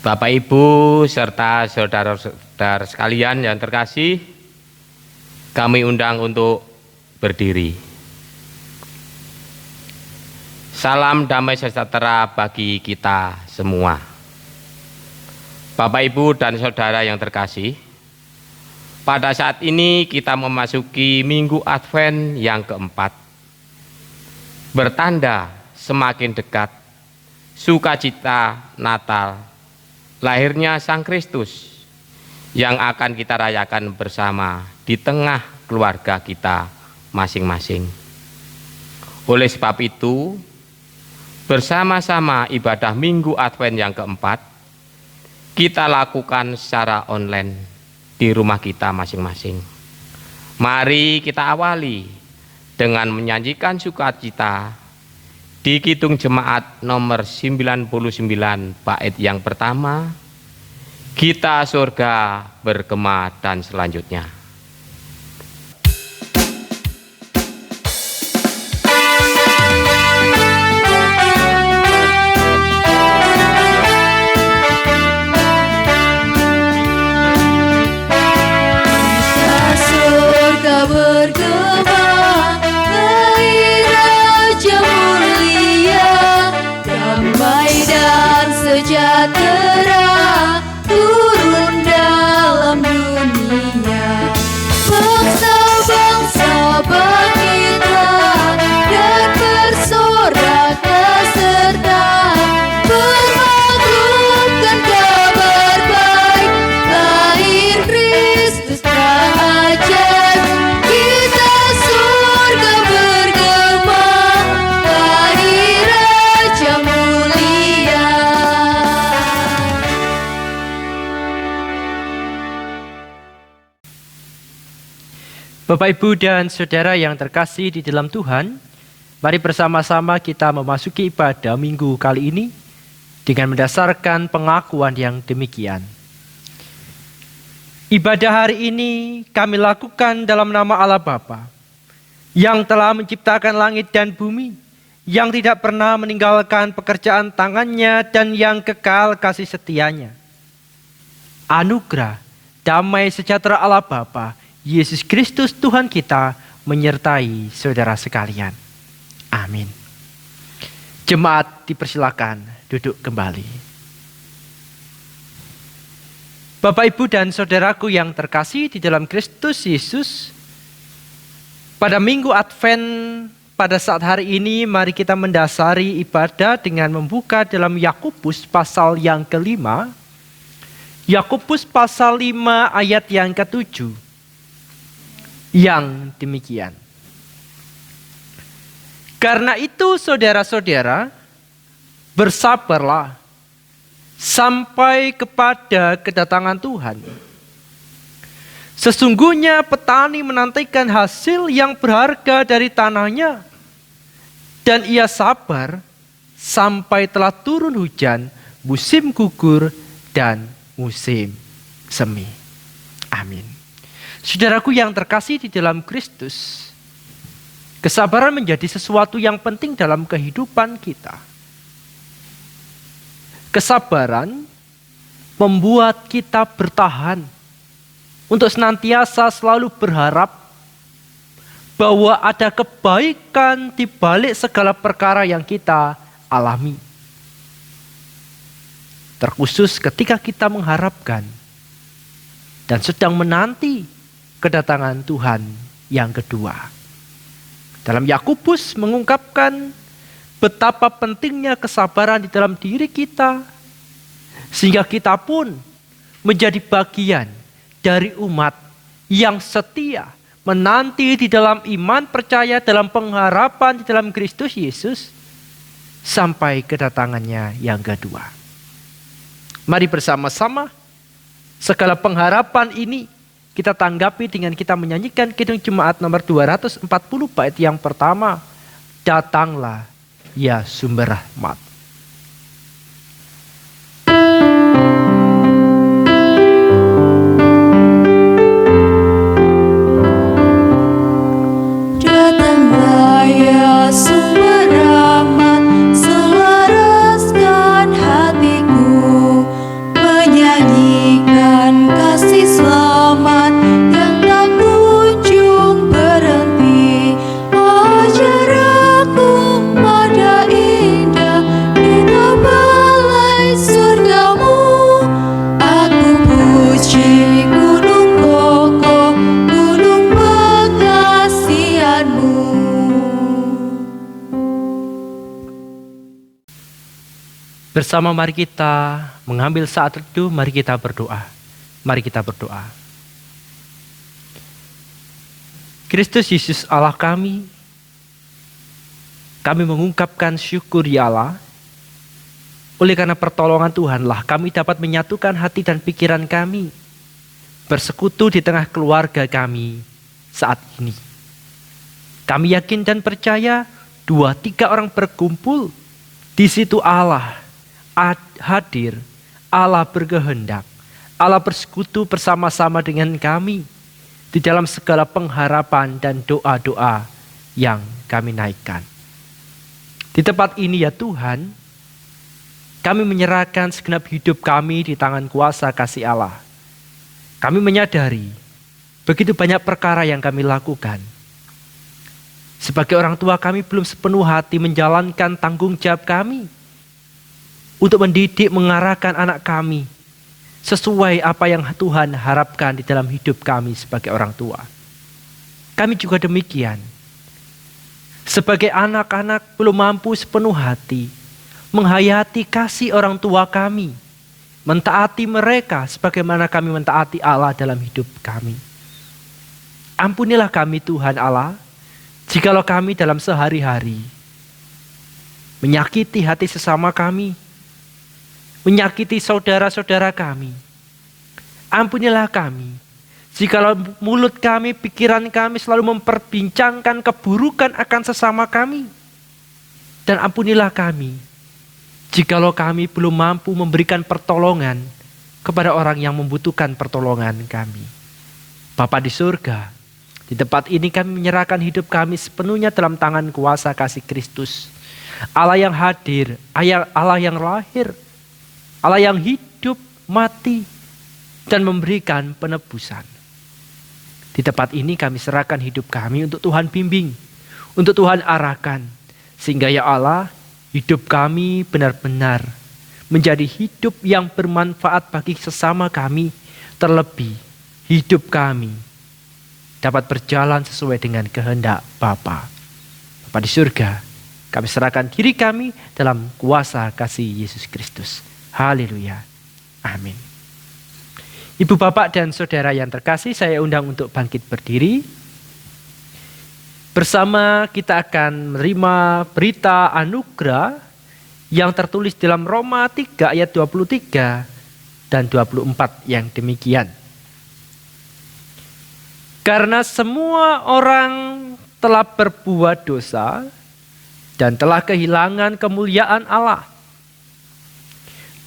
Bapak Ibu serta saudara-saudara sekalian yang terkasih, kami undang untuk berdiri. Salam damai sejahtera bagi kita semua. Bapak Ibu dan saudara yang terkasih, pada saat ini kita memasuki Minggu Advent yang keempat. Bertanda semakin dekat sukacita Natal, lahirnya Sang Kristus yang akan kita rayakan bersama di tengah keluarga kita masing-masing. Oleh sebab itu, bersama-sama ibadah Minggu Advent yang keempat kita lakukan secara online di rumah kita masing-masing. Mari kita awali dengan menyanyikan sukacita di Kidung Jemaat nomor 99 bait yang pertama, Kita Surga Bergema dan selanjutnya. Sejahtera turun dalam dunia, bangsa-bangsa bangkitlah dan bersoraklah serta bermaklumkan kabar baik, lahir Kristus terang ajaib, kita surga bergema, lahir Raja mulia. Bapak, Ibu, dan Saudara yang terkasih di dalam Tuhan, mari bersama-sama kita memasuki ibadah minggu kali ini dengan mendasarkan pengakuan yang demikian. Ibadah hari ini kami lakukan dalam nama Allah Bapa, yang telah menciptakan langit dan bumi, yang tidak pernah meninggalkan pekerjaan tangannya dan yang kekal kasih setianya. Anugerah, damai sejahtera Allah Bapa, Yesus Kristus Tuhan kita menyertai saudara sekalian. Amin. Jemaat dipersilakan duduk kembali. Bapak, Ibu, dan saudaraku yang terkasih di dalam Kristus Yesus, pada Minggu Advent pada saat hari ini mari kita mendasari ibadah dengan membuka dalam Yakobus pasal yang kelima. Yakobus pasal 5 ayat yang ke-7. Yang demikian. Karena itu saudara-saudara, bersabarlah sampai kepada kedatangan Tuhan. Sesungguhnya petani menantikan hasil yang berharga dari tanahnya, dan ia sabar sampai telah turun hujan, musim gugur dan musim semi. Amin. Saudaraku yang terkasih di dalam Kristus, kesabaran menjadi sesuatu yang penting dalam kehidupan kita. Kesabaran membuat kita bertahan untuk senantiasa selalu berharap bahwa ada kebaikan di balik segala perkara yang kita alami. Terkhusus ketika kita mengharapkan dan sedang menanti kedatangan Tuhan yang kedua. Dalam Yakobus mengungkapkan betapa pentingnya kesabaran di dalam diri kita, sehingga kita pun menjadi bagian dari umat yang setia menanti di dalam iman percaya dalam pengharapan di dalam Kristus Yesus sampai kedatangannya yang kedua. Mari bersama-sama segala pengharapan ini kita tanggapi dengan kita menyanyikan Kidung Jemaat nomor 240 bait yang pertama, Datanglah ya Sumber Rahmat. Datanglah ya Sumber Rahmat, selaraskan hatiku. Bersama mari kita mengambil saat teduh, mari kita berdoa. Mari kita berdoa. Kristus Yesus Allah kami mengungkapkan syukur ya Allah. Oleh karena pertolongan Tuhanlah kami dapat menyatukan hati dan pikiran kami, bersekutu di tengah keluarga kami saat ini. Kami yakin dan percaya 2-3 orang berkumpul, di situ Allah hadir, Allah berkehendak, Allah bersekutu bersama-sama dengan kami di dalam segala pengharapan dan doa-doa yang kami naikkan. Di tempat ini ya Tuhan, kami menyerahkan segenap hidup kami di tangan kuasa kasih Allah. Kami menyadari begitu banyak perkara yang kami lakukan. Sebagai orang tua kami belum sepenuh hati menjalankan tanggung jawab kami untuk mendidik, mengarahkan anak kami sesuai apa yang Tuhan harapkan di dalam hidup kami sebagai orang tua. Kami juga demikian. Sebagai anak-anak belum mampu sepenuh hati menghayati kasih orang tua kami, mentaati mereka sebagaimana kami mentaati Allah dalam hidup kami. Ampunilah kami Tuhan Allah, jikalau kami dalam sehari-hari menyakiti hati sesama kami, menyakiti saudara-saudara kami. Ampunilah kami, jikalau mulut kami, pikiran kami selalu memperbincangkan keburukan akan sesama kami. Dan ampunilah kami, jikalau kami belum mampu memberikan pertolongan kepada orang yang membutuhkan pertolongan kami. Bapa di surga, di tempat ini kami menyerahkan hidup kami sepenuhnya dalam tangan kuasa kasih Kristus. Allah yang hadir, Allah yang lahir, Allah yang hidup, mati, dan memberikan penebusan. Di tempat ini kami serahkan hidup kami untuk Tuhan bimbing, untuk Tuhan arahkan. Sehingga ya Allah, hidup kami benar-benar menjadi hidup yang bermanfaat bagi sesama kami. Terlebih hidup kami dapat berjalan sesuai dengan kehendak Bapa. Bapa di surga, kami serahkan diri kami dalam kuasa kasih Yesus Kristus. Haleluya. Amin. Ibu, bapak, dan saudara yang terkasih, saya undang untuk bangkit berdiri. Bersama kita akan menerima berita anugerah yang tertulis dalam Roma 3 ayat 23 dan 24 yang demikian. Karena semua orang telah berbuat dosa dan telah kehilangan kemuliaan Allah,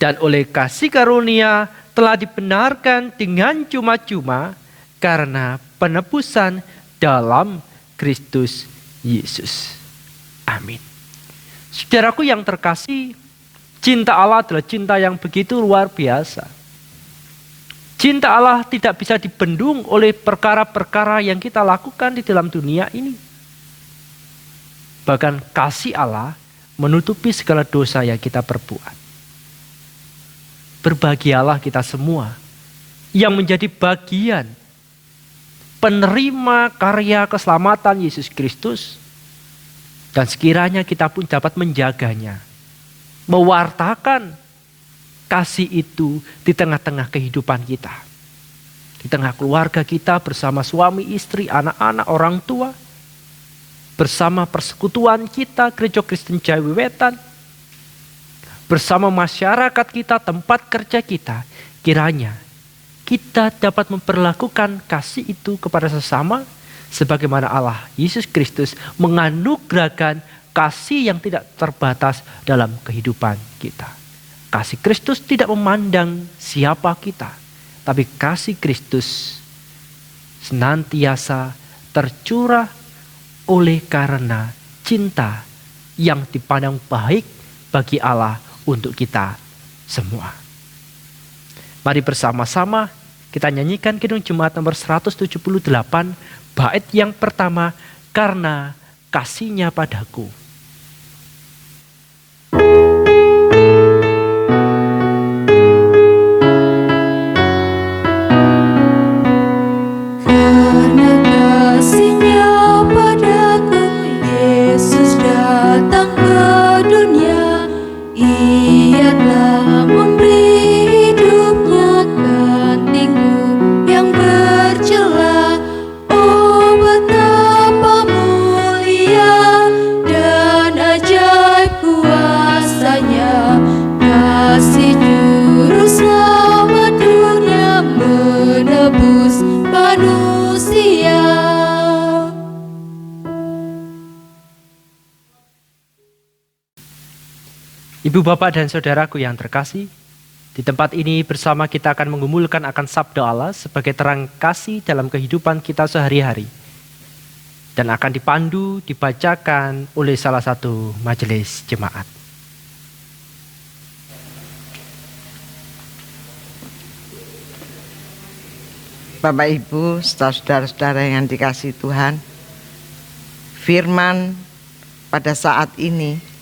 dan oleh kasih karunia telah dibenarkan dengan cuma-cuma karena penebusan dalam Kristus Yesus. Amin. Saudaraku yang terkasih, cinta Allah adalah cinta yang begitu luar biasa. Cinta Allah tidak bisa dibendung oleh perkara-perkara yang kita lakukan di dalam dunia ini. Bahkan kasih Allah menutupi segala dosa yang kita perbuat. Berbahagialah kita semua yang menjadi bagian penerima karya keselamatan Yesus Kristus, dan sekiranya kita pun dapat menjaganya, mewartakan kasih itu di tengah-tengah kehidupan kita, di tengah keluarga kita bersama suami, istri, anak-anak, orang tua, bersama persekutuan kita Gereja Kristen Jawi Wetan, bersama masyarakat kita, tempat kerja kita. Kiranya kita dapat memperlakukan kasih itu kepada sesama sebagaimana Allah Yesus Kristus menganugerahkan kasih yang tidak terbatas dalam kehidupan kita. Kasih Kristus tidak memandang siapa kita, tapi kasih Kristus senantiasa tercurah oleh karena cinta yang dipandang baik bagi Allah untuk kita semua. Mari bersama-sama kita nyanyikan Kidung Jemaat nomor 178, bait yang pertama, karena kasih-Nya padaku. Karena kasih-Nya padaku, Yesus datang ke dunia. Ia Ibu, bapak, dan saudaraku yang terkasih, di tempat ini bersama kita akan menggumulkan akan sabda Allah sebagai terang kasih dalam kehidupan kita sehari-hari. Dan akan dipandu, dibacakan oleh salah satu majelis jemaat. Bapak Ibu, saudara-saudara yang dikasihi Tuhan, firman pada saat ini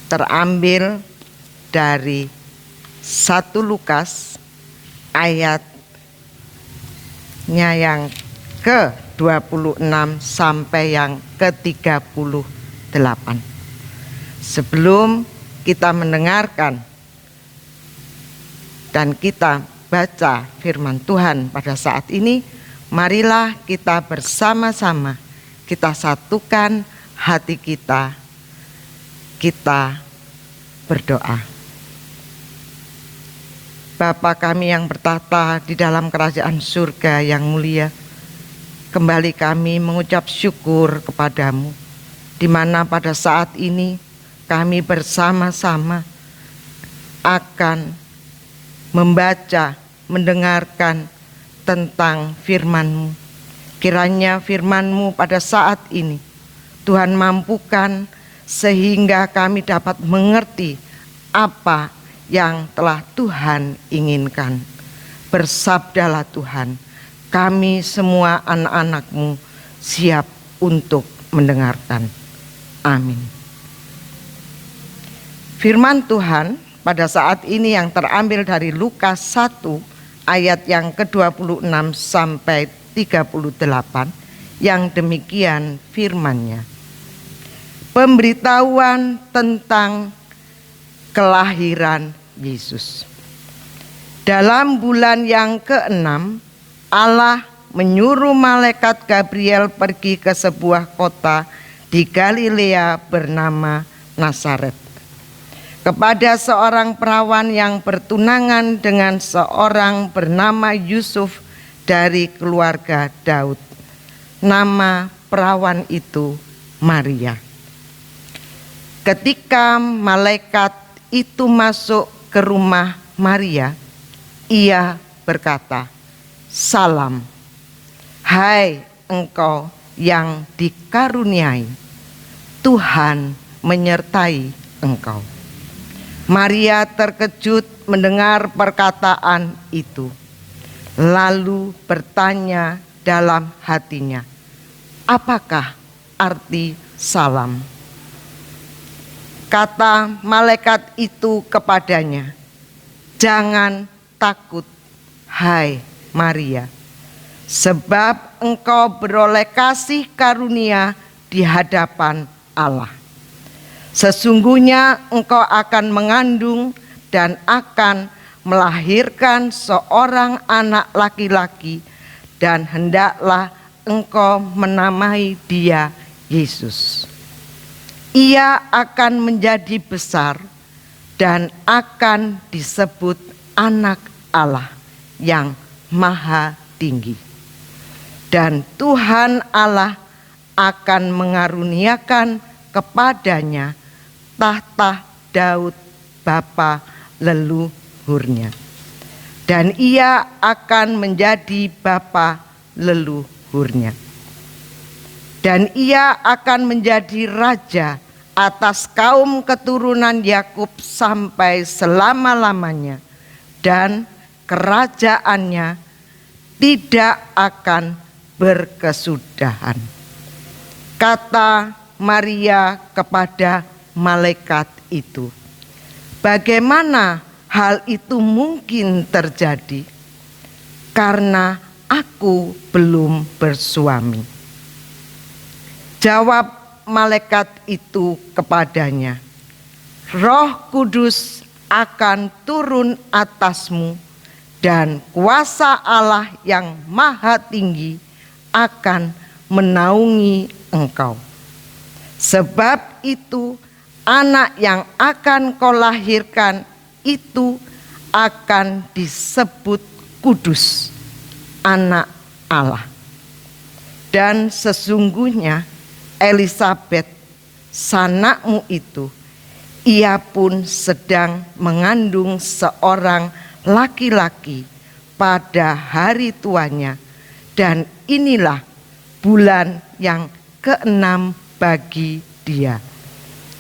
terambil dari 1 Lukas ayatnya yang ke-26 sampai yang ke-38. Sebelum kita mendengarkan dan kita baca firman Tuhan pada saat ini, marilah kita bersama-sama kita satukan hati kita berdoa. Bapa kami yang bertata di dalam kerajaan surga yang mulia, kembali kami mengucap syukur kepadamu, di mana pada saat ini kami bersama-sama akan membaca, mendengarkan tentang firman-Mu. Kiranya firman-Mu pada saat ini Tuhan mampukan sehingga kami dapat mengerti apa yang telah Tuhan inginkan. Bersabdalah Tuhan, kami semua anak-anak-Mu siap untuk mendengarkan. Amin. Firman Tuhan pada saat ini yang terambil dari Lukas 1 ayat yang ke-26 sampai 38, yang demikian firman-Nya. Pemberitahuan tentang kelahiran Yesus. Dalam bulan yang ke-6, Allah menyuruh malaikat Gabriel pergi ke sebuah kota di Galilea bernama Nazaret, kepada seorang perawan yang bertunangan dengan seorang bernama Yusuf dari keluarga Daud. Nama perawan itu Maria. Ketika malaikat itu masuk ke rumah Maria, ia berkata, "Salam, hai engkau yang dikaruniai, Tuhan menyertai engkau." Maria terkejut mendengar perkataan itu, lalu bertanya dalam hatinya, "Apakah arti salam?" Kata malaikat itu kepadanya, "Jangan takut, hai Maria, sebab engkau beroleh kasih karunia di hadapan Allah. Sesungguhnya engkau akan mengandung dan akan melahirkan seorang anak laki-laki, dan hendaklah engkau menamai dia Yesus. Ia akan menjadi besar dan akan disebut Anak Allah yang Maha Tinggi. Dan Tuhan Allah akan mengaruniakan kepadanya tahta Daud bapa leluhurnya. Dan ia akan menjadi bapa leluhurnya. Dan ia akan menjadi raja atas kaum keturunan Yakub sampai selama-lamanya, dan kerajaannya tidak akan berkesudahan." Kata Maria kepada malaikat itu, "Bagaimana hal itu mungkin terjadi? Karena aku belum bersuami." Jawab malaikat itu kepadanya, "Roh Kudus akan turun atasmu, dan kuasa Allah yang Maha Tinggi akan menaungi engkau. Sebab itu anak yang akan kau lahirkan itu akan disebut kudus, Anak Allah. Dan sesungguhnya Elisabet, sanakmu itu, ia pun sedang mengandung seorang laki-laki pada hari tuanya, dan inilah bulan yang keenam bagi dia,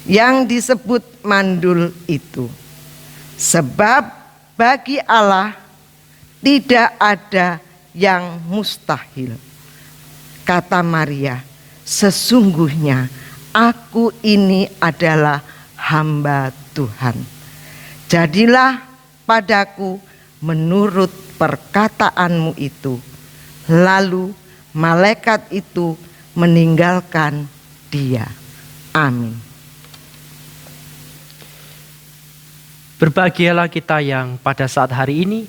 yang disebut mandul itu. Sebab bagi Allah tidak ada yang mustahil. Kata Maria, sesungguhnya aku ini adalah hamba Tuhan. Jadilah padaku menurut perkataanmu itu. Lalu malaikat itu meninggalkan dia. Amin. Berbahagialah kita yang pada saat hari ini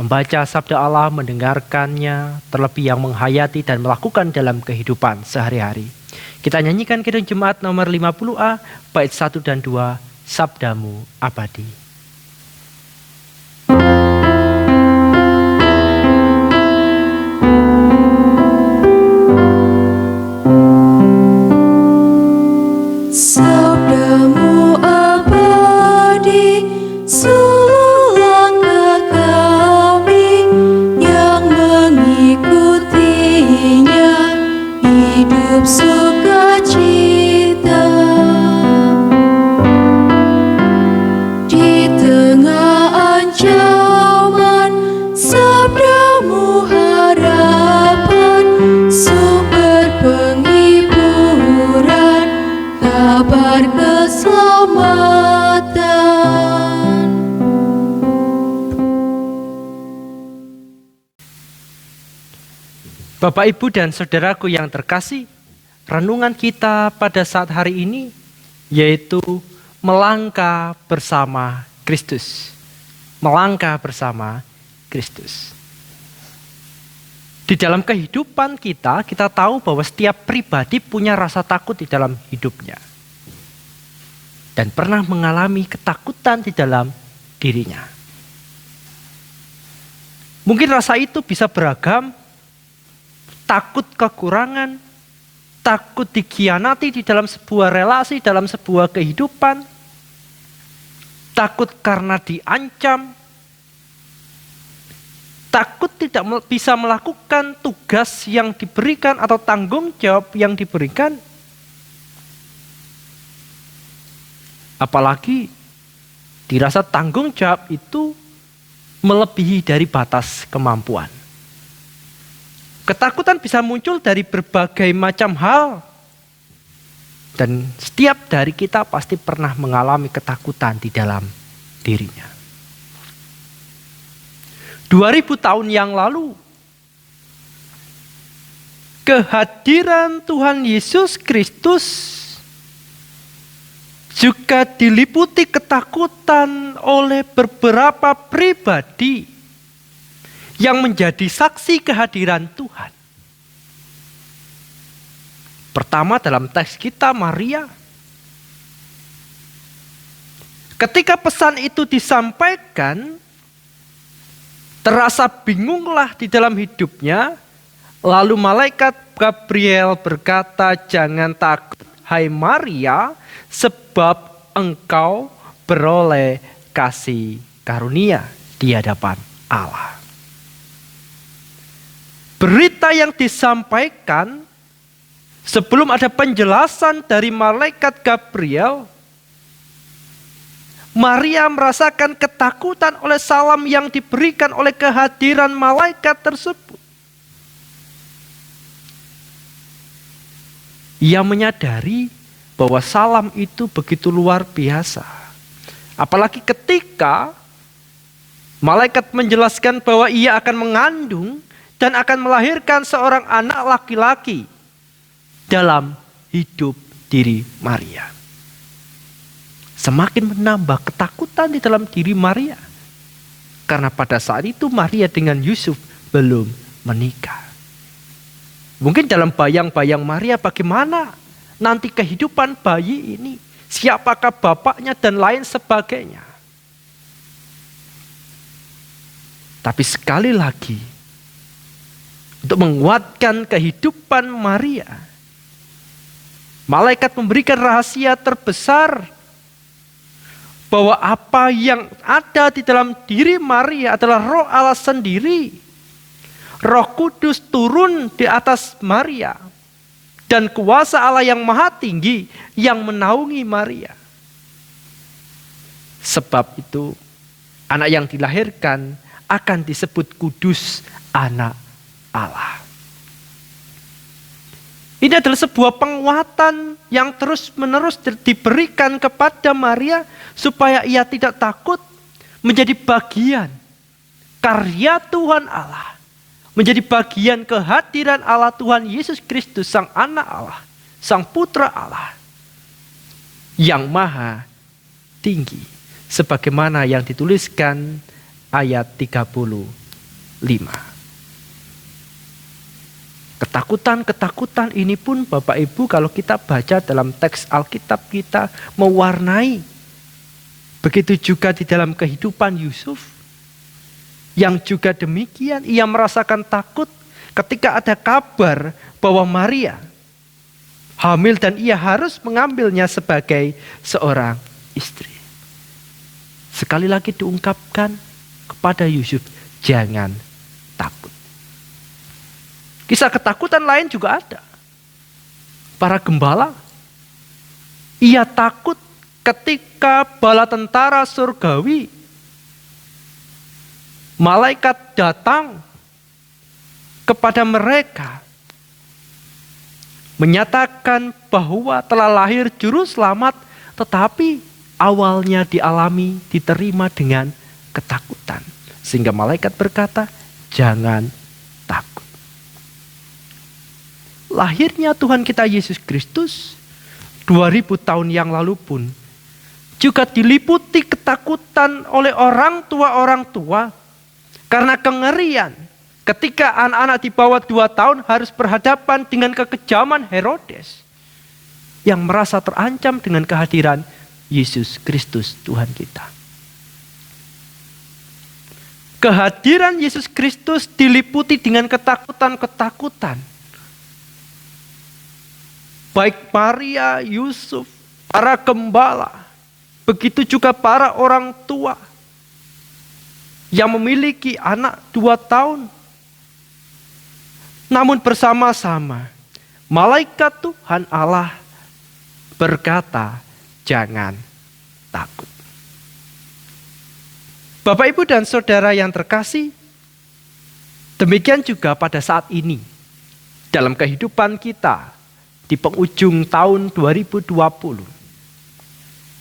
membaca sabda Allah, mendengarkannya, terlebih yang menghayati dan melakukan dalam kehidupan sehari-hari. Kita nyanyikan Kidung Jemaat nomor 50A, bait 1 dan 2, Sabdamu Abadi. Sabdamu abadi, seluruh langkah kami yang mengikutinya hidup sukacita. Di tengah ancaman, sabdamu harapan, sumber penghiburan, kabar keselamatan. Bapak, Ibu, dan saudaraku yang terkasih, renungan kita pada saat hari ini yaitu melangkah bersama Kristus. Melangkah bersama Kristus. Di dalam kehidupan kita tahu bahwa setiap pribadi punya rasa takut di dalam hidupnya. Dan pernah mengalami ketakutan di dalam dirinya. Mungkin rasa itu bisa beragam. Takut kekurangan, takut dikhianati di dalam sebuah relasi, dalam sebuah kehidupan, takut karena diancam, takut tidak bisa melakukan tugas yang diberikan atau tanggung jawab yang diberikan. Apalagi dirasa tanggung jawab itu melebihi dari batas kemampuan. Ketakutan bisa muncul dari berbagai macam hal. Dan setiap dari kita pasti pernah mengalami ketakutan di dalam dirinya. 2000 tahun yang lalu, kehadiran Tuhan Yesus Kristus juga diliputi ketakutan oleh beberapa pribadi yang menjadi saksi kehadiran Tuhan. Pertama dalam teks kita Maria. Ketika pesan itu disampaikan, terasa bingunglah di dalam hidupnya. Lalu malaikat Gabriel berkata, "Jangan takut, hai Maria, sebab engkau beroleh kasih karunia di hadapan Allah." Berita yang disampaikan sebelum ada penjelasan dari malaikat Gabriel, Maria merasakan ketakutan oleh salam yang diberikan oleh kehadiran malaikat tersebut. Ia menyadari bahwa salam itu begitu luar biasa. Apalagi ketika malaikat menjelaskan bahwa ia akan mengandung dan akan melahirkan seorang anak laki-laki dalam hidup diri Maria. Semakin menambah ketakutan di dalam diri Maria. Karena pada saat itu Maria dengan Yusuf belum menikah. Mungkin dalam bayang-bayang Maria bagaimana nanti kehidupan bayi ini. Siapakah bapaknya dan lain sebagainya. Tapi sekali lagi, untuk menguatkan kehidupan Maria, malaikat memberikan rahasia terbesar bahwa apa yang ada di dalam diri Maria adalah Roh Allah sendiri. Roh Kudus turun di atas Maria dan kuasa Allah yang maha tinggi yang menaungi Maria. Sebab itu anak yang dilahirkan akan disebut kudus, anak Allah. Ini adalah sebuah penguatan yang terus-menerus diberikan kepada Maria supaya ia tidak takut menjadi bagian karya Tuhan Allah, menjadi bagian kehadiran Allah Tuhan Yesus Kristus, Sang Anak Allah, Sang Putra Allah yang maha tinggi, sebagaimana yang dituliskan ayat 35. Ketakutan-ketakutan ini pun Bapak Ibu kalau kita baca dalam teks Alkitab kita mewarnai. Begitu juga di dalam kehidupan Yusuf. Yang juga demikian, ia merasakan takut ketika ada kabar bahwa Maria hamil dan ia harus mengambilnya sebagai seorang istri. Sekali lagi diungkapkan kepada Yusuf, jangan takut. Kisah ketakutan lain juga ada. Para gembala, ia takut ketika bala tentara surgawi, malaikat datang kepada mereka, menyatakan bahwa telah lahir juru selamat, tetapi awalnya dialami, diterima dengan ketakutan. Sehingga malaikat berkata, jangan takut. Lahirnya Tuhan kita Yesus Kristus 2000 tahun yang lalu pun juga diliputi ketakutan oleh orang tua karena kengerian ketika anak-anak di bawah 2 tahun harus berhadapan dengan kekejaman Herodes yang merasa terancam dengan kehadiran Yesus Kristus Tuhan kita. Kehadiran Yesus Kristus diliputi dengan ketakutan-ketakutan. Baik Maria, Yusuf, para gembala, begitu juga para orang tua yang memiliki anak 2 tahun. Namun bersama-sama, malaikat Tuhan Allah berkata, jangan takut. Bapak, Ibu, dan Saudara yang terkasih, demikian juga pada saat ini, dalam kehidupan kita, di penghujung tahun 2020,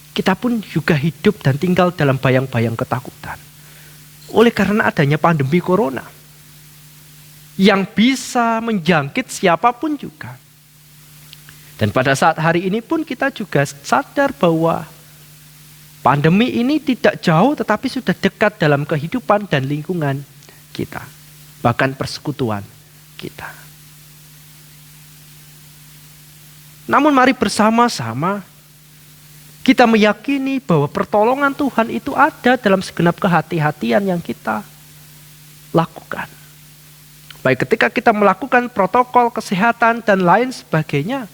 kita pun juga hidup dan tinggal dalam bayang-bayang ketakutan. Oleh karena adanya pandemi corona, yang bisa menjangkit siapapun juga. Dan pada saat hari ini pun kita juga sadar bahwa pandemi ini tidak jauh tetapi sudah dekat dalam kehidupan dan lingkungan kita. Bahkan persekutuan kita. Namun mari bersama-sama kita meyakini bahwa pertolongan Tuhan itu ada dalam segenap kehati-hatian yang kita lakukan. Baik ketika kita melakukan protokol kesehatan dan lain sebagainya,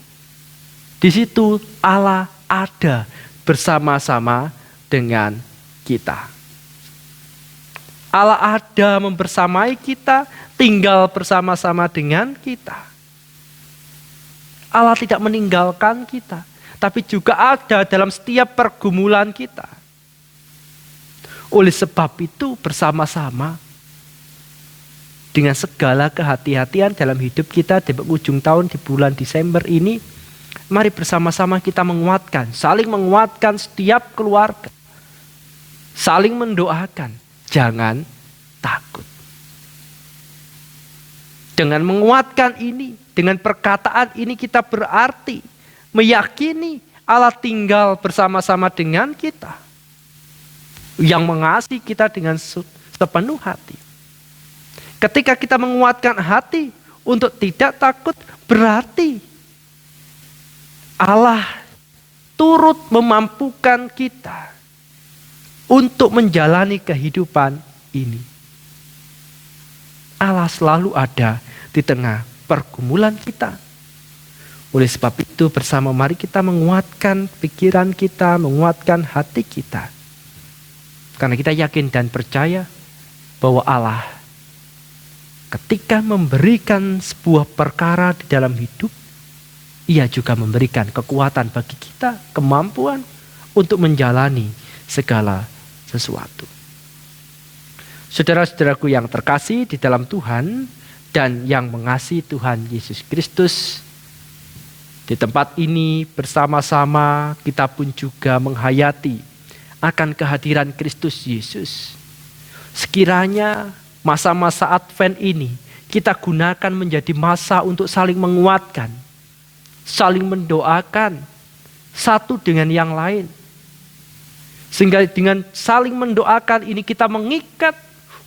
di situ Allah ada bersama-sama dengan kita. Allah ada membersamai kita, tinggal bersama-sama dengan kita. Allah tidak meninggalkan kita, tapi juga ada dalam setiap pergumulan kita. Oleh sebab itu bersama-sama dengan segala kehati-hatian dalam hidup kita di ujung tahun di bulan Desember ini, mari bersama-sama kita menguatkan, saling menguatkan setiap keluarga. Saling mendoakan, jangan takut. Dengan menguatkan ini, dengan perkataan ini kita berarti meyakini Allah tinggal bersama-sama dengan kita. Yang mengasihi kita dengan sepenuh hati. Ketika kita menguatkan hati untuk tidak takut, berarti Allah turut memampukan kita untuk menjalani kehidupan ini. Allah selalu ada di tengah pergumulan kita. Oleh sebab itu bersama mari kita menguatkan pikiran kita, menguatkan hati kita. Karena kita yakin dan percaya bahwa Allah ketika memberikan sebuah perkara di dalam hidup, Ia juga memberikan kekuatan bagi kita, kemampuan untuk menjalani segala sesuatu. Saudara-saudaraku yang terkasih di dalam Tuhan dan yang mengasihi Tuhan Yesus Kristus, di tempat ini bersama-sama kita pun juga menghayati akan kehadiran Kristus Yesus. Sekiranya masa-masa Advent ini kita gunakan menjadi masa untuk saling menguatkan, saling mendoakan satu dengan yang lain. Sehingga dengan saling mendoakan ini kita mengikat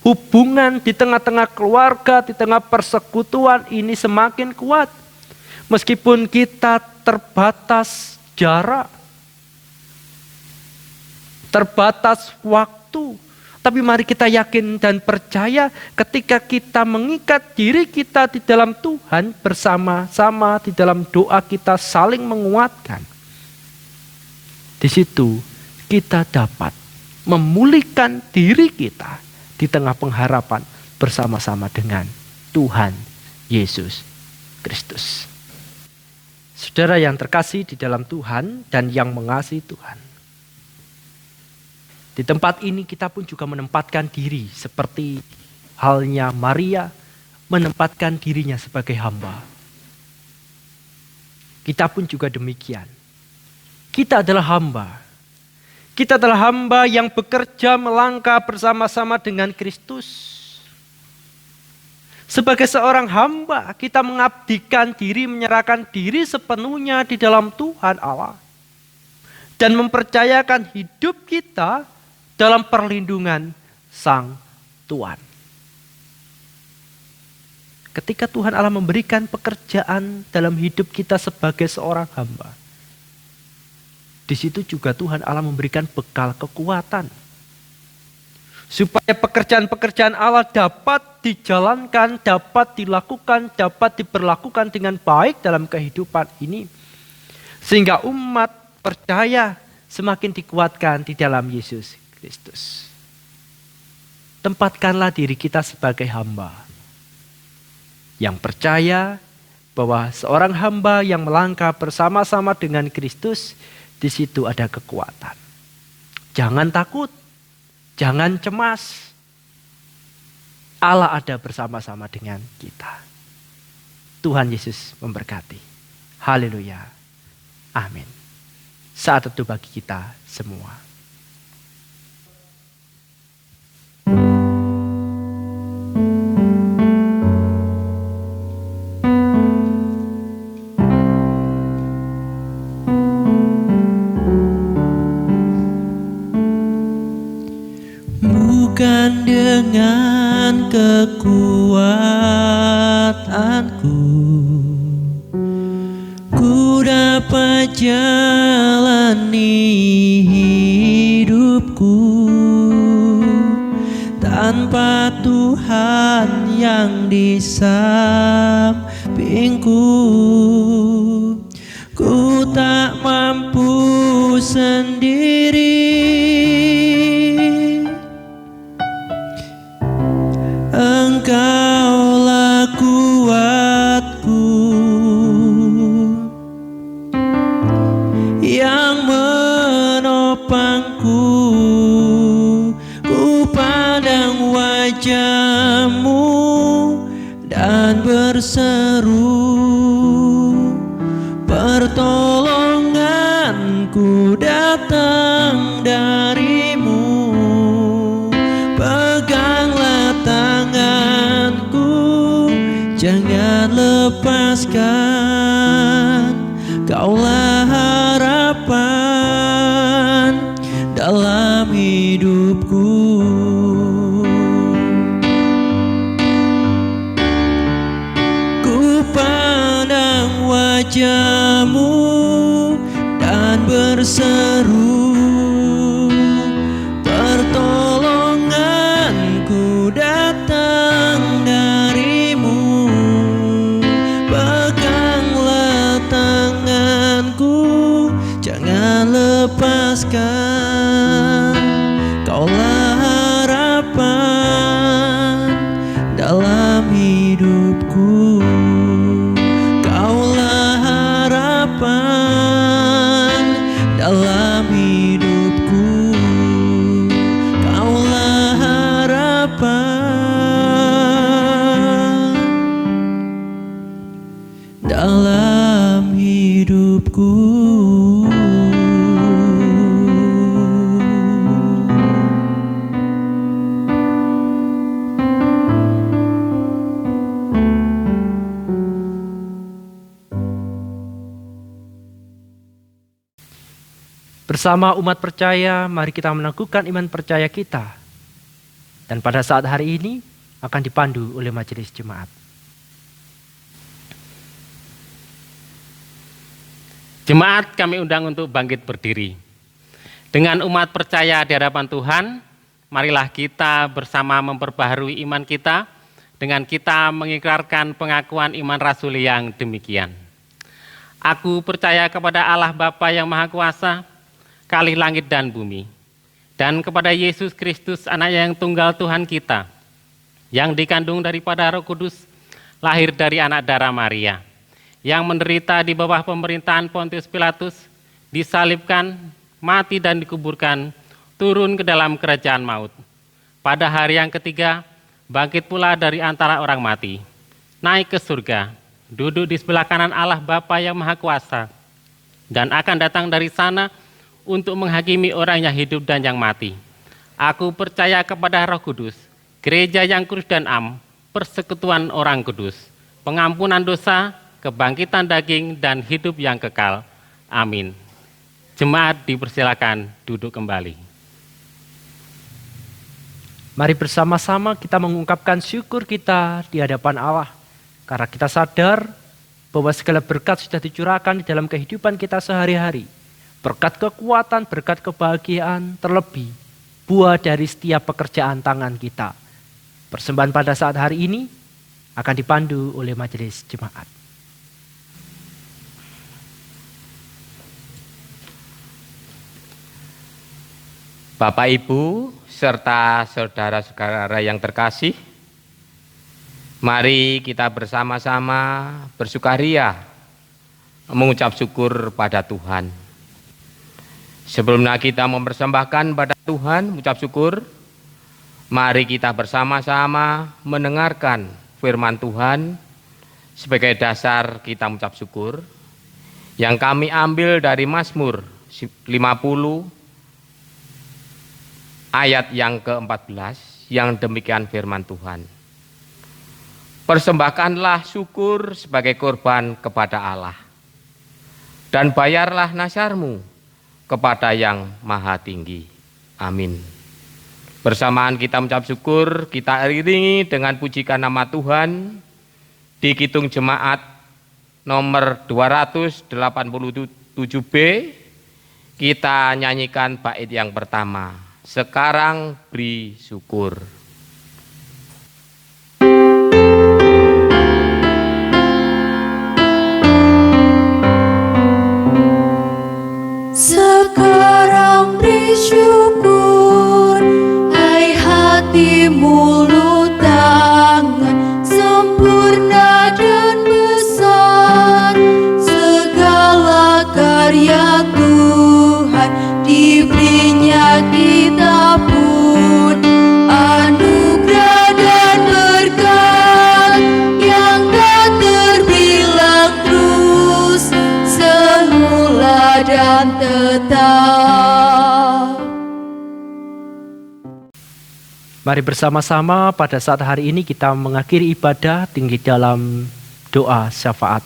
hubungan di tengah-tengah keluarga, di tengah persekutuan ini semakin kuat. Meskipun kita terbatas jarak, terbatas waktu, tapi mari kita yakin dan percaya ketika kita mengikat diri kita di dalam Tuhan bersama-sama di dalam doa kita saling menguatkan. Di situ kita dapat memulihkan diri kita di tengah pengharapan bersama-sama dengan Tuhan Yesus Kristus. Saudara yang terkasih di dalam Tuhan dan yang mengasihi Tuhan. Di tempat ini kita pun juga menempatkan diri seperti halnya Maria menempatkan dirinya sebagai hamba. Kita pun juga demikian. Kita adalah hamba. Kita adalah hamba yang bekerja melangkah bersama-sama dengan Kristus. Sebagai seorang hamba, kita mengabdikan diri, menyerahkan diri sepenuhnya di dalam Tuhan Allah. Dan mempercayakan hidup kita dalam perlindungan Sang Tuhan. Ketika Tuhan Allah memberikan pekerjaan dalam hidup kita sebagai seorang hamba, di situ juga Tuhan Allah memberikan bekal kekuatan. Supaya pekerjaan-pekerjaan Allah dapat dijalankan, dapat dilakukan, dapat diberlakukan dengan baik dalam kehidupan ini. Sehingga umat percaya semakin dikuatkan di dalam Yesus Kristus. Tempatkanlah diri kita sebagai hamba. Yang percaya bahwa seorang hamba yang melangkah bersama-sama dengan Kristus, di situ ada kekuatan. Jangan takut, jangan cemas. Allah ada bersama-sama dengan kita. Tuhan Yesus memberkati. Haleluya. Amin. Saat teduh bagi kita semua. Bukan dengan kekuatanku ku dapat jalani hidupku tanpa Tuhan yang di sampingku. Ku tak mampu sendiri. Engkaulah kuatku yang menopangku. Ku pandang wajah-Mu dan berseru, pertolonganku datang dari-Mu. Peganglah tanganku, jangan lepaskan. Kaulah harapan dalam hidupku. Ku pandang wajah-Mu dan berseru, pertolonganku datang dari-Mu. Peganglah tanganku, jangan lepaskan. Kaulah hidupku. Bersama umat percaya, mari kita meneguhkan iman percaya kita. Dan pada saat hari ini akan dipandu oleh majelis jemaat. Jemaat kami undang untuk bangkit berdiri. Dengan umat percaya di hadapan Tuhan, marilah kita bersama memperbaharui iman kita dengan kita mengikrarkan pengakuan iman rasuli yang demikian. Aku percaya kepada Allah Bapa yang Maha Kuasa, Khalih langit dan bumi, dan kepada Yesus Kristus, Anaknya yang tunggal Tuhan kita, yang dikandung daripada Roh Kudus, lahir dari anak darah Maria, yang menderita di bawah pemerintahan Pontius Pilatus, disalibkan, mati dan dikuburkan, turun ke dalam kerajaan maut. Pada hari yang ketiga, bangkit pula dari antara orang mati, naik ke surga, duduk di sebelah kanan Allah Bapa yang Maha Kuasa, dan akan datang dari sana untuk menghakimi orang yang hidup dan yang mati. Aku percaya kepada Roh Kudus, gereja yang kudus dan am, persekutuan orang kudus, pengampunan dosa, kebangkitan daging, dan hidup yang kekal. Amin. Jemaat dipersilakan duduk kembali. Mari bersama-sama kita mengungkapkan syukur kita di hadapan Allah. Karena kita sadar bahwa segala berkat sudah dicurahkan di dalam kehidupan kita sehari-hari. Berkat kekuatan, berkat kebahagiaan, terlebih buah dari setiap pekerjaan tangan kita. Persembahan pada saat hari ini akan dipandu oleh majelis jemaat. Bapak, Ibu, serta saudara-saudara yang terkasih, mari kita bersama-sama bersukaria mengucap syukur pada Tuhan. Sebelumnya kita mempersembahkan pada Tuhan mengucap syukur, mari kita bersama-sama mendengarkan firman Tuhan sebagai dasar kita mengucap syukur yang kami ambil dari Mazmur 50 ayat yang ke-14 yang demikian firman Tuhan. Persembahkanlah syukur sebagai korban kepada Allah, dan bayarlah nasyarmu kepada yang Maha Tinggi. Amin. Bersamaan kita mengucap syukur, kita iringi dengan pujikan nama Tuhan di Kidung Jemaat nomor 287B. Kita nyanyikan bait yang pertama, Sekarang Beri Syukur. Sekarang beri syukur, hai hati, mulut, tangan, sempurna dan besar. Segala karya Tuhan diberinya kita pun anugerah dan berkat yang tak terbilang terus semula dan tetap. Mari bersama-sama pada saat hari ini kita mengakhiri ibadah tinggi dalam doa syafaat.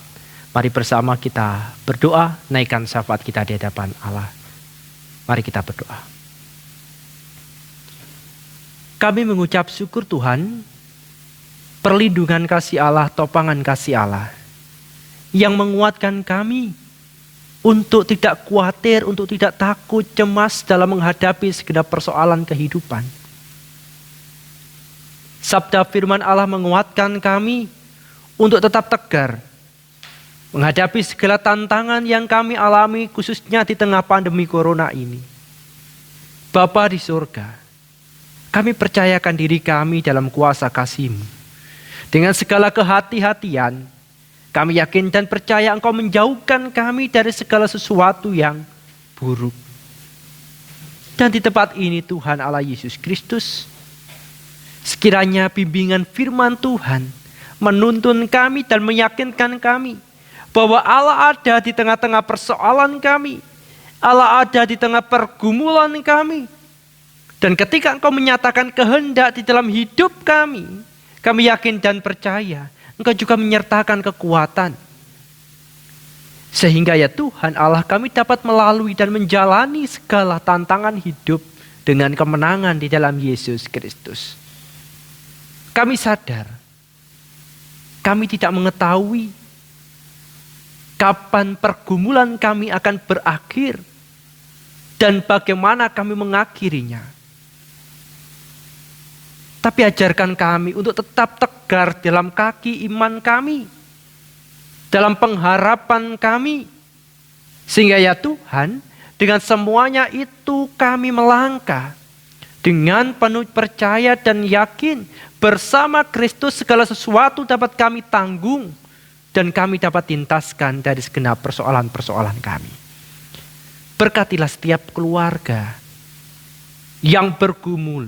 Mari bersama kita berdoa, naikkan syafaat kita di hadapan Allah. Mari kita berdoa. Kami mengucap syukur Tuhan, perlindungan kasih Allah, topangan kasih Allah, yang menguatkan kami untuk tidak khawatir, untuk tidak takut, cemas dalam menghadapi segenap persoalan kehidupan. Sabda firman Allah menguatkan kami untuk tetap tegar menghadapi segala tantangan yang kami alami, khususnya di tengah pandemi corona ini. Bapa di surga, kami percayakan diri kami dalam kuasa kasih-Mu. Dengan segala kehati-hatian, kami yakin dan percaya Engkau menjauhkan kami dari segala sesuatu yang buruk. Dan di tempat ini Tuhan Allah Yesus Kristus, sekiranya bimbingan firman Tuhan menuntun kami dan meyakinkan kami Bahwa Allah ada di tengah-tengah persoalan kami. Allah ada di tengah pergumulan kami. Dan ketika Engkau menyatakan kehendak di dalam hidup kami yakin dan percaya Engkau juga menyertakan kekuatan. Sehingga ya Tuhan Allah kami dapat melalui dan menjalani segala tantangan hidup dengan kemenangan di dalam Yesus Kristus. Kami sadar, kami tidak mengetahui kapan pergumulan kami akan berakhir dan bagaimana kami mengakhirinya. Tapi ajarkan kami untuk tetap tegar dalam kaki iman kami, dalam pengharapan kami. Sehingga ya Tuhan, dengan semuanya itu kami melangkah dengan penuh percaya dan yakin bersama Kristus segala sesuatu dapat kami tanggung dan kami dapat tintaskan dari segenap persoalan-persoalan kami. Berkatilah setiap keluarga yang bergumul.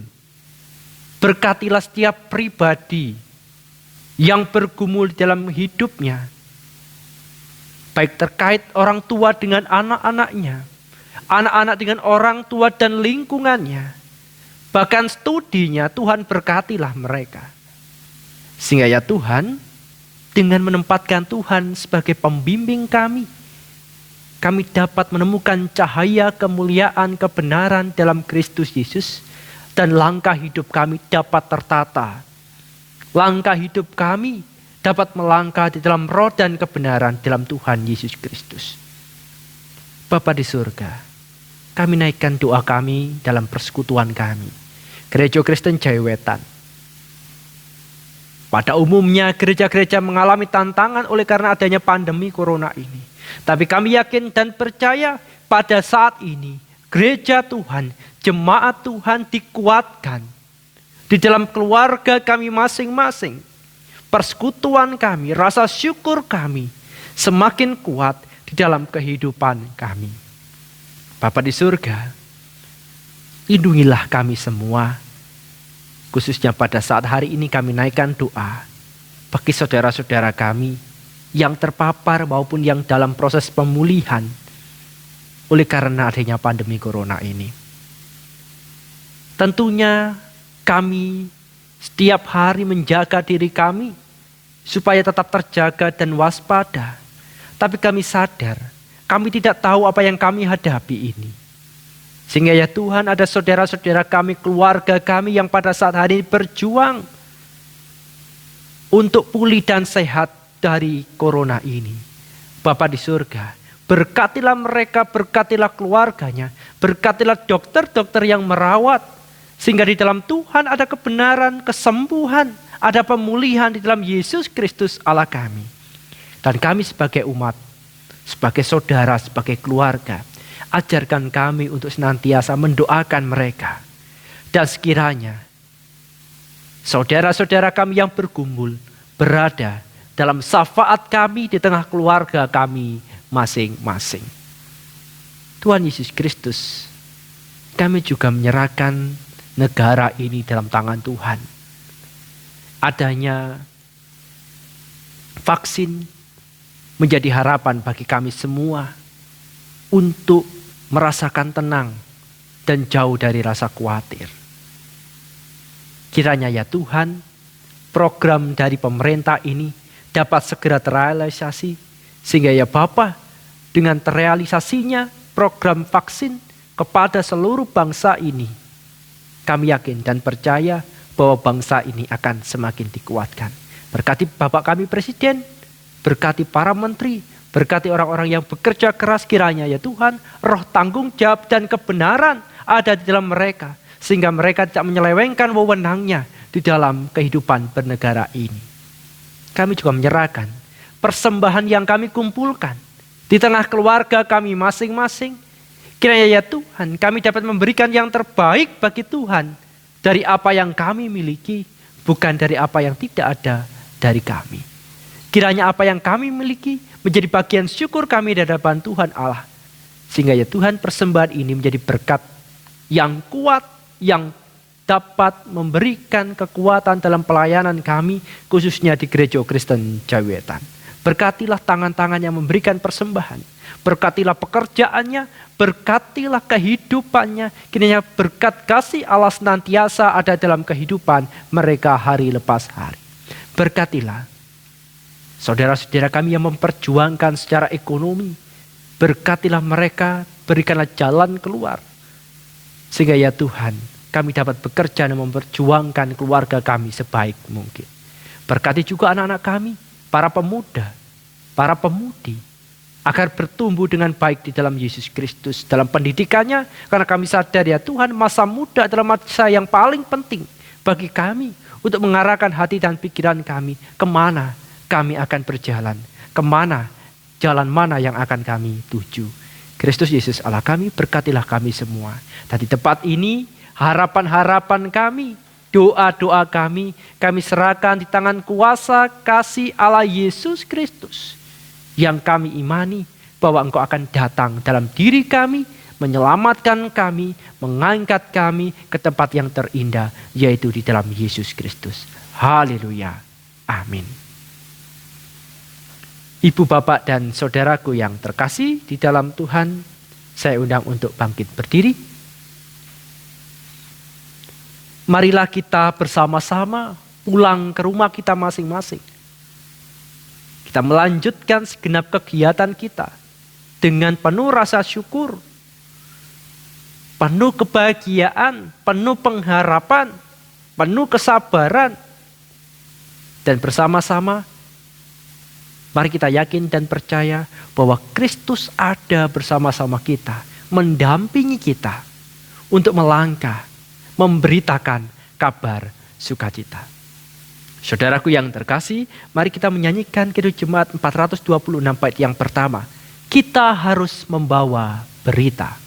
Berkatilah setiap pribadi yang bergumul dalam hidupnya. Baik terkait orang tua dengan anak-anaknya, anak-anak dengan orang tua dan lingkungannya. Bahkan studinya Tuhan berkatilah mereka. Sehingga ya Tuhan, dengan menempatkan Tuhan sebagai pembimbing kami dapat menemukan cahaya kemuliaan kebenaran dalam Kristus Yesus dan langkah hidup kami dapat tertata. Langkah hidup kami dapat melangkah di dalam roh dan kebenaran dalam Tuhan Yesus Kristus. Bapa di surga, kami naikkan doa kami dalam persekutuan kami, Gereja Kristen Jayawetan. Pada umumnya gereja-gereja mengalami tantangan oleh karena adanya pandemi corona ini. Tapi kami yakin dan percaya pada saat ini gereja Tuhan, jemaat Tuhan dikuatkan di dalam keluarga kami masing-masing. Persekutuan kami, rasa syukur kami semakin kuat di dalam kehidupan kami. Bapa di surga, lindungilah kami semua. Khususnya pada saat hari ini kami naikkan doa bagi saudara-saudara kami yang terpapar maupun yang dalam proses pemulihan oleh karena adanya pandemi corona ini. Tentunya kami setiap hari menjaga diri kami supaya tetap terjaga dan waspada. Tapi kami sadar, kami tidak tahu apa yang kami hadapi ini. Sehingga ya Tuhan, ada saudara-saudara kami, keluarga kami yang pada saat hari ini berjuang untuk pulih dan sehat dari corona ini. Bapa di surga, berkatilah mereka, berkatilah keluarganya, berkatilah dokter-dokter yang merawat. Sehingga di dalam Tuhan ada kebenaran, kesembuhan, ada pemulihan di dalam Yesus Kristus Allah kami. Dan kami sebagai umat, sebagai saudara, sebagai keluarga, ajarkan kami untuk senantiasa mendoakan mereka. Dan sekiranya saudara-saudara kami yang bergumul berada dalam syafaat kami di tengah keluarga kami masing-masing. Tuhan Yesus Kristus, kami juga menyerahkan negara ini dalam tangan Tuhan. Adanya vaksin menjadi harapan bagi kami semua untuk merasakan tenang dan jauh dari rasa khawatir. Kiranya ya Tuhan, program dari pemerintah ini dapat segera terrealisasi, sehingga ya Bapa, dengan terrealisasinya program vaksin kepada seluruh bangsa ini, kami yakin dan percaya bahwa bangsa ini akan semakin dikuatkan. Berkati Bapak kami Presiden, berkati para menteri, berkati orang-orang yang bekerja keras, kiranya ya Tuhan, roh tanggung jawab dan kebenaran ada di dalam mereka. Sehingga mereka tidak menyelewengkan wewenangnya di dalam kehidupan bernegara ini. Kami juga menyerahkan persembahan yang kami kumpulkan di tengah keluarga kami masing-masing. Kiranya ya Tuhan, kami dapat memberikan yang terbaik bagi Tuhan dari apa yang kami miliki, bukan dari apa yang tidak ada dari kami. Kiranya apa yang kami miliki menjadi bagian syukur kami di hadapan Tuhan Allah. Sehingga ya Tuhan, persembahan ini menjadi berkat yang kuat, yang dapat memberikan kekuatan dalam pelayanan kami, khususnya di Gereja Kristen Jayawetan. Berkatilah tangan-tangan yang memberikan persembahan. Berkatilah pekerjaannya, berkatilah kehidupannya. Kiranya berkat kasih Allah senantiasa ada dalam kehidupan mereka hari lepas hari. Berkatilah saudara-saudara kami yang memperjuangkan secara ekonomi. Berkatilah mereka, berikanlah jalan keluar. Sehingga ya Tuhan, kami dapat bekerja dan memperjuangkan keluarga kami sebaik mungkin. Berkati juga anak-anak kami, para pemuda, para pemudi, agar bertumbuh dengan baik di dalam Yesus Kristus, dalam pendidikannya, karena kami sadar ya Tuhan, masa muda adalah masa yang paling penting bagi kami, untuk mengarahkan hati dan pikiran kami, kemana kami akan berjalan, kemana, jalan mana yang akan kami tuju. Kristus Yesus Allah kami, berkatilah kami semua. Dan di tempat ini, harapan-harapan kami, doa-doa kami serahkan di tangan kuasa kasih Allah Yesus Kristus. Yang kami imani bahwa Engkau akan datang dalam diri kami, menyelamatkan kami, mengangkat kami ke tempat yang terindah, yaitu di dalam Yesus Kristus. Haleluya. Amin. Ibu, bapak, dan saudaraku yang terkasih di dalam Tuhan, saya undang untuk bangkit berdiri. Marilah kita bersama-sama pulang ke rumah kita masing-masing. Kita melanjutkan segenap kegiatan kita dengan penuh rasa syukur, penuh kebahagiaan, penuh pengharapan, penuh kesabaran. Dan bersama-sama mari kita yakin dan percaya bahwa Kristus ada bersama-sama kita, mendampingi kita untuk melangkah, memberitakan kabar sukacita. Saudaraku yang terkasih, mari kita menyanyikan Kidung Jemaat 426 bait yang pertama. Kita harus membawa berita.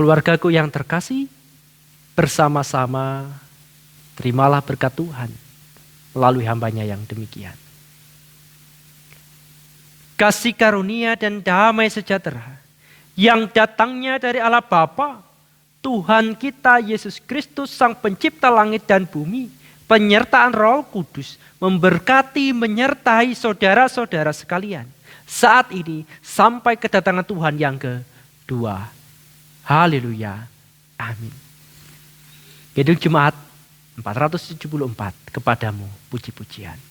Keluargaku yang terkasih, bersama-sama terimalah berkat Tuhan melalui hambanya yang demikian. Kasih karunia dan damai sejahtera yang datangnya dari Allah Bapa, Tuhan kita Yesus Kristus, Sang Pencipta langit dan bumi, penyertaan Roh Kudus memberkati, menyertai saudara-saudara sekalian saat ini sampai kedatangan Tuhan yang kedua. Haleluya. Amin. Kidung Jemaat 474, kepadamu puji-pujian.